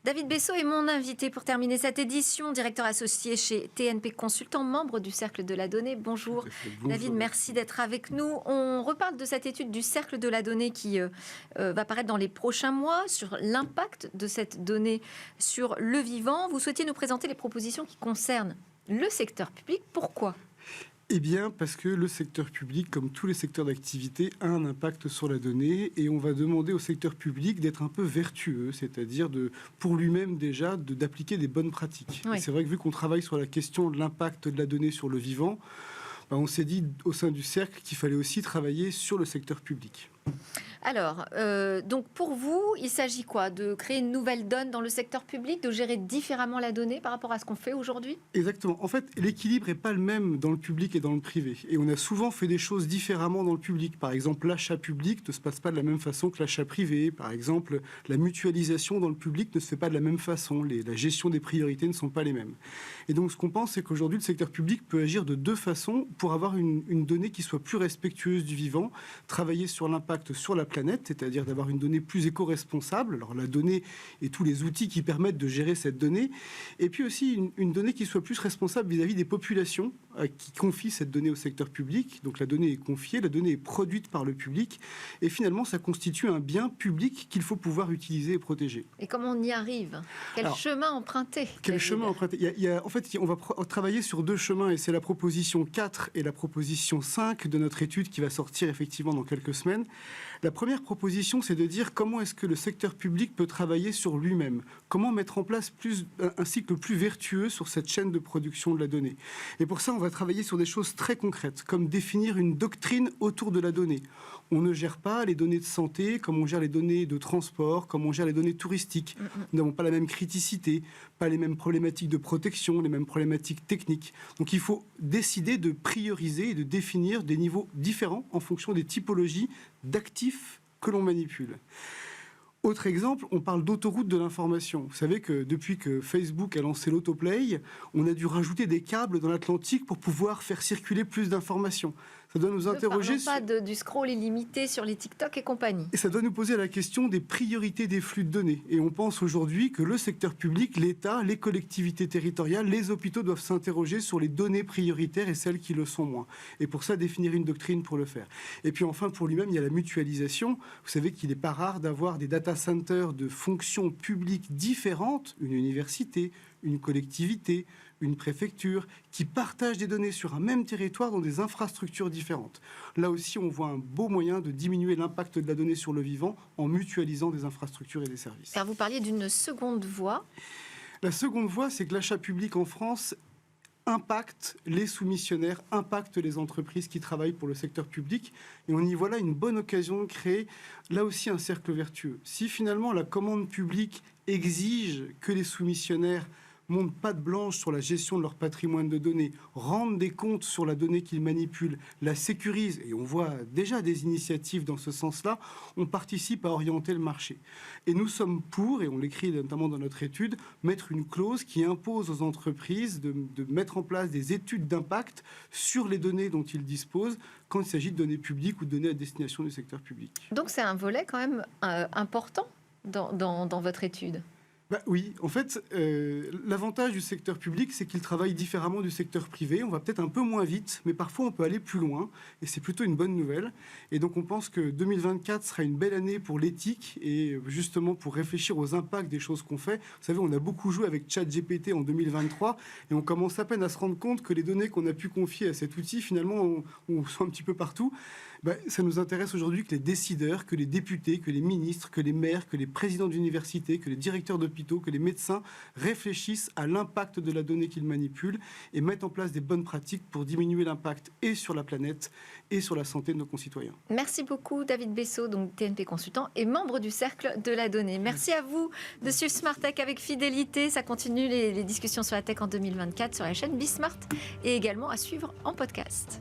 David Bessot est mon invité pour terminer cette édition, directeur associé chez TNP Consultant, membre du Cercle de la Donnée. Bonjour. David, merci d'être avec nous. On reparle de cette étude du Cercle de la Donnée qui va paraître dans les prochains mois sur l'impact de cette donnée sur le vivant. Vous souhaitiez nous présenter les propositions qui concernent le secteur public. Pourquoi ? Eh bien, parce que le secteur public, comme tous les secteurs d'activité, a un impact sur la donnée et on va demander au secteur public d'être un peu vertueux, c'est-à-dire pour lui-même déjà d'appliquer des bonnes pratiques. Oui. C'est vrai que vu qu'on travaille sur la question de l'impact de la donnée sur le vivant, on s'est dit au sein du cercle qu'il fallait aussi travailler sur le secteur public. Alors, donc pour vous, il s'agit quoi ? De créer une nouvelle donne dans le secteur public, de gérer différemment la donnée par rapport à ce qu'on fait aujourd'hui ? Exactement. En fait, l'équilibre n'est pas le même dans le public et dans le privé. Et on a souvent fait des choses différemment dans le public. Par exemple, l'achat public ne se passe pas de la même façon que l'achat privé. Par exemple, la mutualisation dans le public ne se fait pas de la même façon. La gestion des priorités ne sont pas les mêmes. Et donc, ce qu'on pense, c'est qu'aujourd'hui, le secteur public peut agir de deux façons pour avoir une donnée qui soit plus respectueuse du vivant, travailler sur l'impact sur la planète, c'est-à-dire d'avoir une donnée plus éco-responsable. Alors la donnée et tous les outils qui permettent de gérer cette donnée, et puis aussi une donnée qui soit plus responsable vis-à-vis des populations qui confient cette donnée au secteur public. Donc la donnée est confiée, la donnée est produite par le public, et finalement ça constitue un bien public qu'il faut pouvoir utiliser et protéger. Et comment on y arrive ? Quel chemin emprunter ? Quel chemin emprunter ? En fait, on va travailler sur deux chemins, et c'est la proposition 4 et la proposition 5 de notre étude qui va sortir effectivement dans quelques semaines. La première proposition, c'est de dire comment est-ce que le secteur public peut travailler sur lui-même. Comment mettre en place un cycle plus vertueux sur cette chaîne de production de la donnée. Et pour ça, on va travailler sur des choses très concrètes, comme définir une doctrine autour de la donnée. On ne gère pas les données de santé comme on gère les données de transport, comme on gère les données touristiques. Nous n'avons pas la même criticité, pas les mêmes problématiques de protection, les mêmes problématiques techniques. Donc il faut décider de prioriser et de définir des niveaux différents en fonction des typologies d'actifs que l'on manipule. Autre exemple, on parle d'autoroute de l'information. Vous savez que depuis que Facebook a lancé l'autoplay, on a dû rajouter des câbles dans l'Atlantique pour pouvoir faire circuler plus d'informations. Ça doit nous interroger... Ne parlons pas du scroll illimité sur les TikTok et compagnie. Et ça doit nous poser la question des priorités des flux de données. Et on pense aujourd'hui que le secteur public, l'État, les collectivités territoriales, les hôpitaux doivent s'interroger sur les données prioritaires et celles qui le sont moins. Et pour ça, définir une doctrine pour le faire. Et puis enfin, pour lui-même, il y a la mutualisation. Vous savez qu'il n'est pas rare d'avoir des data centers de fonctions publiques différentes, une université, une collectivité, une préfecture, qui partagent des données sur un même territoire dans des infrastructures différentes. Là aussi, on voit un beau moyen de diminuer l'impact de la donnée sur le vivant en mutualisant des infrastructures et des services. Alors vous parliez d'une seconde voie. La seconde voie, c'est que l'achat public en France impacte les soumissionnaires, impacte les entreprises qui travaillent pour le secteur public. Et on y voit là une bonne occasion de créer, là aussi, un cercle vertueux. Si finalement la commande publique exige que les soumissionnaires montent patte blanche sur la gestion de leur patrimoine de données, rendent des comptes sur la donnée qu'ils manipulent, la sécurisent, et on voit déjà des initiatives dans ce sens-là, on participe à orienter le marché. Et nous sommes pour, et on l'écrit notamment dans notre étude, mettre une clause qui impose aux entreprises de mettre en place des études d'impact sur les données dont ils disposent quand il s'agit de données publiques ou de données à destination du secteur public. Donc c'est un volet quand même important dans votre étude. Oui, en fait, l'avantage du secteur public, c'est qu'il travaille différemment du secteur privé. On va peut-être un peu moins vite, mais parfois on peut aller plus loin, et c'est plutôt une bonne nouvelle. Et donc on pense que 2024 sera une belle année pour l'éthique, et justement pour réfléchir aux impacts des choses qu'on fait. Vous savez, on a beaucoup joué avec ChatGPT en 2023, et on commence à peine à se rendre compte que les données qu'on a pu confier à cet outil, finalement, on sont un petit peu partout. Ça nous intéresse aujourd'hui que les décideurs, que les députés, que les ministres, que les maires, que les présidents d'universités, que les directeurs d'hôpitaux, que les médecins réfléchissent à l'impact de la donnée qu'ils manipulent et mettent en place des bonnes pratiques pour diminuer l'impact et sur la planète et sur la santé de nos concitoyens. Merci beaucoup David Bessot, donc TNP Consultant et membre du Cercle de la Donnée. Merci à vous de suivre Smart Tech avec fidélité. Ça continue les discussions sur la tech en 2024 sur la chaîne Bismart et également à suivre en podcast.